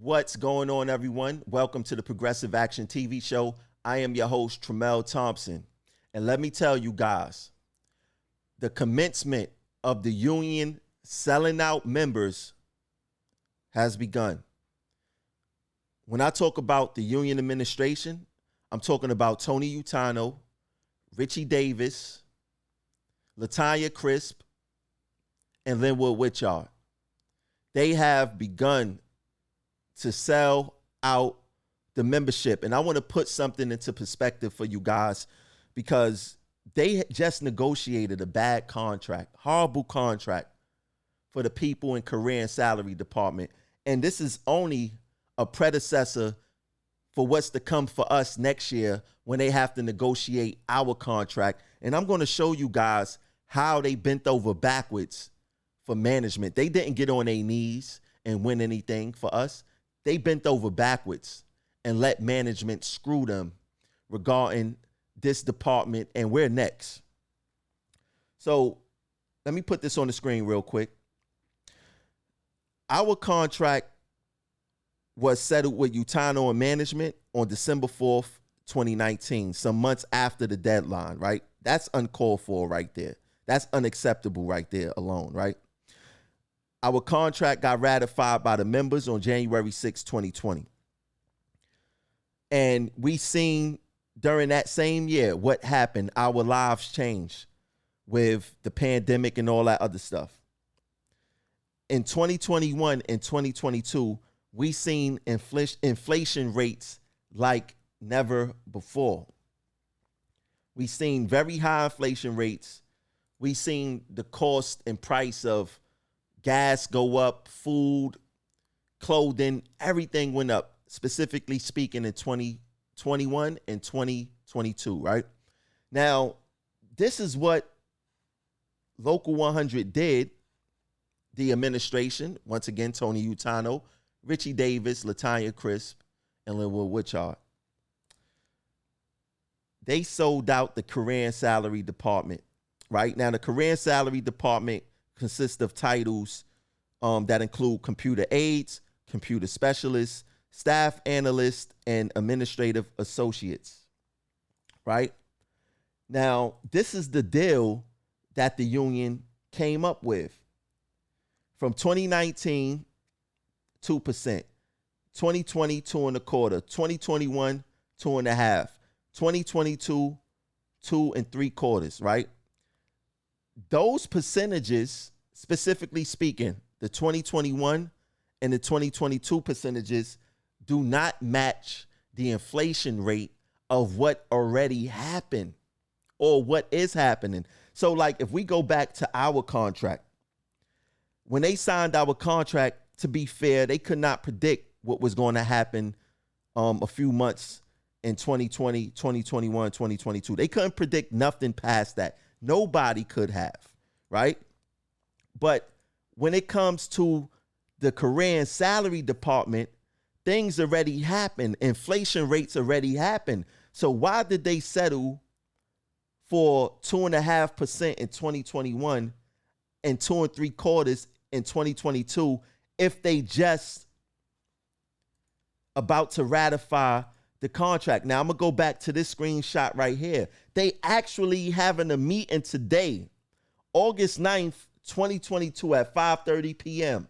What's going on, everyone? Welcome to the Progressive Action TV show. I am your host, Tremel Thompson. And let me tell you guys, the commencement of the union selling out members has begun. When I talk about the union administration, I'm talking about Tony Utano, Richie Davis, Latanya Crisp, and Linwood Witchard. They have begun to sell out the membership. And I want to put something into perspective for you guys because they just negotiated a bad contract, horrible contract for the people in career and salary department. And this is only a predecessor for what's to come for us next year when they have to negotiate our contract. And I'm going to show you guys how they bent over backwards for management. They didn't get on their knees and win anything for us. They bent over backwards and let management screw them regarding this department, and we're next. So let me put this on the screen real quick. Our contract was settled with Utano and management on December 4th, 2019, some months after the deadline, right? That's uncalled for right there. That's unacceptable right there alone, right? Our contract got ratified by the members on January 6, 2020. And we seen during that same year what happened. Our lives changed with the pandemic and all that other stuff. In 2021 and 2022, we seen inflation rates like never before. We seen very high inflation rates. We seen the cost and price of gas go up, food, clothing, everything went up, specifically speaking in 2021 and 2022, right? Now, this is what Local 100 did, the administration, once again, Tony Utano, Richie Davis, Latanya Crisp, and Linwood Witchard. They sold out the career and salary department, right? Now, the career and salary department consists of titles that include computer aides, computer specialists, staff analysts, and administrative associates, right? Now, this is the deal that the union came up with. From 2019, 2%, 2020, 2.25%, 2021, 2.5%, 2022, 2.75%, right? Those percentages, specifically speaking, the 2021 and the 2022 percentages do not match the inflation rate of what already happened or what is happening. So like if we go back to our contract, when they signed our contract, to be fair, they could not predict what was going to happen a few months in 2020, 2021, 2022. They couldn't predict nothing past that. Nobody could have, right? But when it comes to the career and salary department, things already happened. Inflation rates already happened. So why did they settle for 2.5% in 2021 and 2.75% in 2022 if they just about to ratify the contract? Now, I'm going to go back to this screenshot right here. They actually having a meeting today, August 9th, 2022 at 5:30 p.m.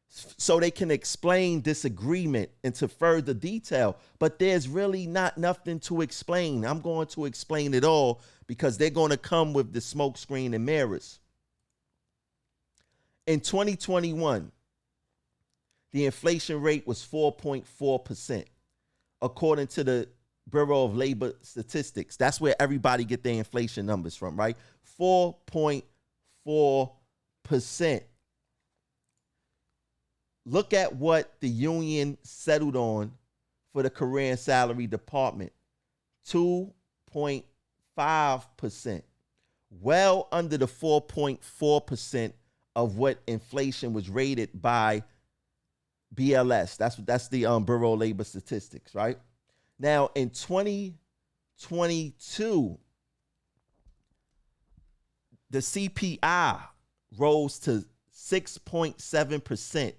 so they can explain this agreement into further detail. But there's really not nothing to explain. I'm going to explain it all because they're going to come with the smoke screen and mirrors. In 2021, the inflation rate was 4.4%, according to the Bureau of Labor Statistics. That's where everybody get their inflation numbers from, right? 4.4%. Look at what the union settled on for the career and salary department. 2.5%. Well under the 4.4% of what inflation was rated by BLS. That's the Bureau of Labor Statistics, right? Now, in 2022, the CPI rose to 6.7%,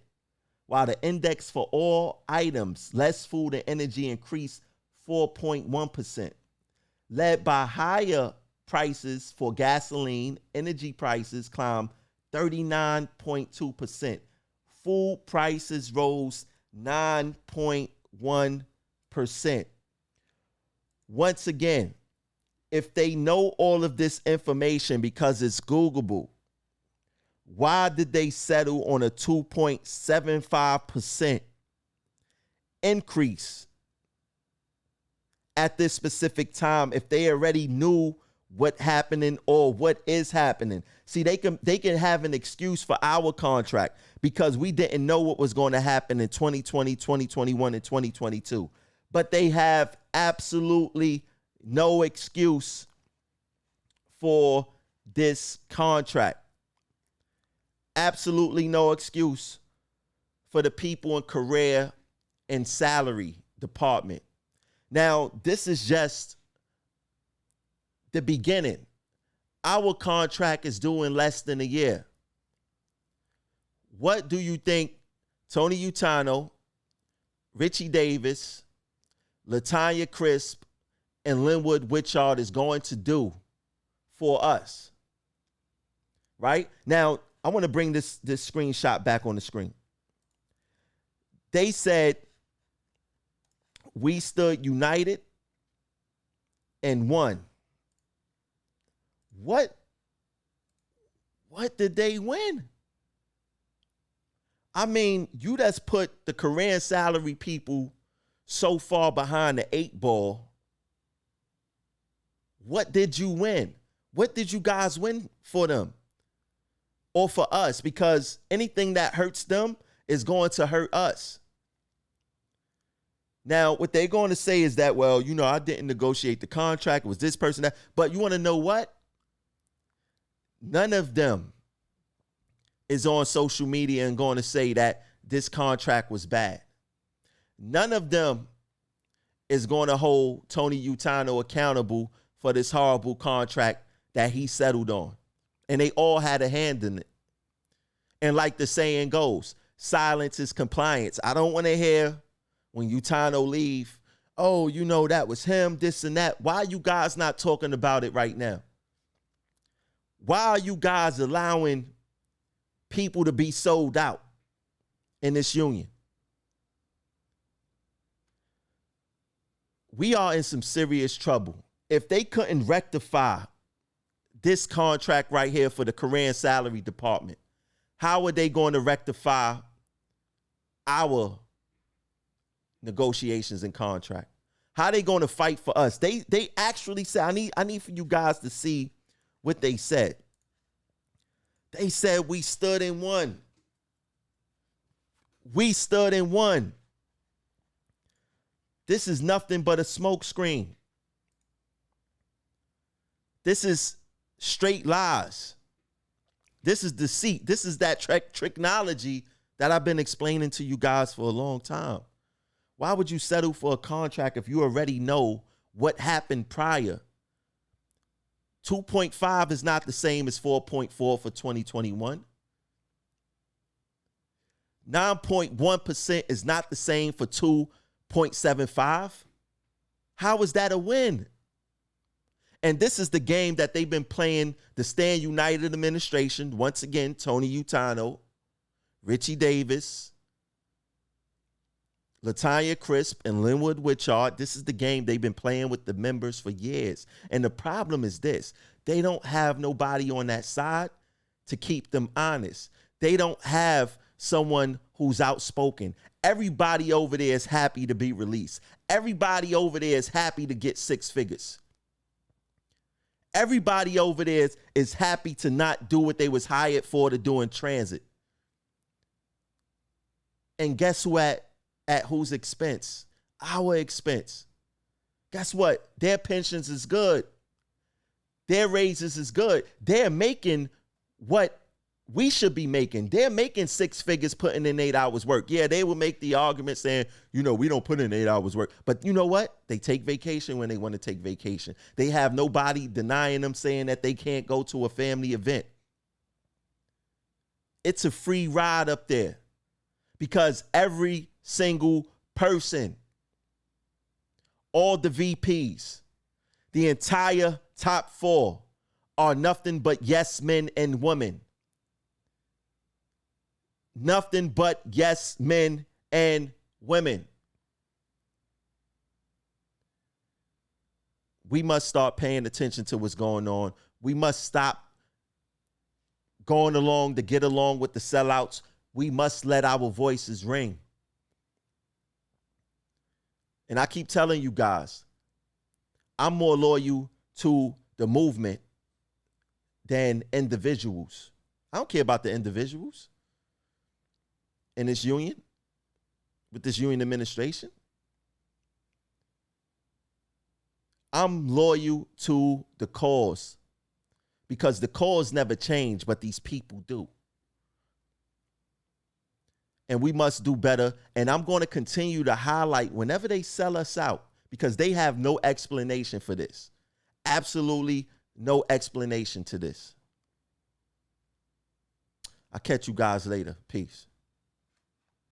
while the index for all items, less food and energy, increased 4.1%, led by higher prices for gasoline. Energy prices climbed 39.2%. Food prices rose 9.1%. Once again, if they know all of this information because it's Googleable, why did they settle on a 2.75% increase at this specific time if they already knew what happening or what is happening? See, they can have an excuse for our contract because we didn't know what was going to happen in 2020, 2021, and 2022. But they have absolutely no excuse for this contract. Absolutely no excuse for the people in career and salary department. Now, this is just the beginning. Our contract is due in less than a year. What do you think Tony Utano, Richie Davis, Latanya Crisp, and Linwood Witchard is going to do for us? Right? Now, I want to bring this screenshot back on the screen. They said we stood united and won. What did they win? I mean, you just put the career and salary people so far behind the 8 ball. What did you win? What did you guys win for them? Or for us? Because anything that hurts them is going to hurt us. Now, what they're going to say is that, well, you know, I didn't negotiate the contract. It was this person that. But you want to know what? None of them is on social media and going to say that this contract was bad. None of them is going to hold Tony Utano accountable for this horrible contract that he settled on. And they all had a hand in it. And like the saying goes, silence is compliance. I don't want to hear when Utano leave, oh, you know, that was him, this and that. Why are you guys not talking about it right now? Why are you guys allowing people to be sold out in this union? We are in some serious trouble. If they couldn't rectify this contract right here for the career and salary department, how are they going to rectify our negotiations and contract? How are they going to fight for us? They actually said, I need for you guys to see what they said. They said we stood and won. We stood and won. This is nothing but a smokescreen. This is straight lies. This is deceit. This is that tricknology that I've been explaining to you guys for a long time. Why would you settle for a contract if you already know what happened prior? 2.5 is not the same as 4.4 for 2021. 9.1% is not the same for 2.75. How is that a win? And this is the game that they've been playing, the Stand United administration. Once again, Tony Utano, Richie Davis, Latanya Crisp, and Linwood Witchard. This is the game they've been playing with the members for years. And the problem is this. They don't have nobody on that side to keep them honest. They don't have someone who's outspoken. Everybody over there is happy to be released. Everybody over there is happy to get 6 figures. Everybody over there is happy to not do what they was hired for to do in transit. And guess who at whose expense? Our expense. Guess what? Their pensions is good. Their raises is good. They're making what we should be making. They're making 6 figures putting in 8 hours work. Yeah, they will make the argument saying, you know, we don't put in 8 hours work. But you know what? They take vacation when they want to take vacation. They have nobody denying them saying that they can't go to a family event. It's a free ride up there because every single person, all the VPs, the entire top 4 are nothing but yes men and women. Nothing but yes men and women. We must start paying attention to what's going on. We must stop going along to get along with the sellouts. We must let our voices ring. And I keep telling you guys, I'm more loyal to the movement than individuals. I don't care about the individuals in this union, with this union administration. I'm loyal to the cause because the cause never changed, but these people do. And we must do better. And I'm going to continue to highlight whenever they sell us out, because they have no explanation for this. Absolutely no explanation to this. I'll catch you guys later. Peace.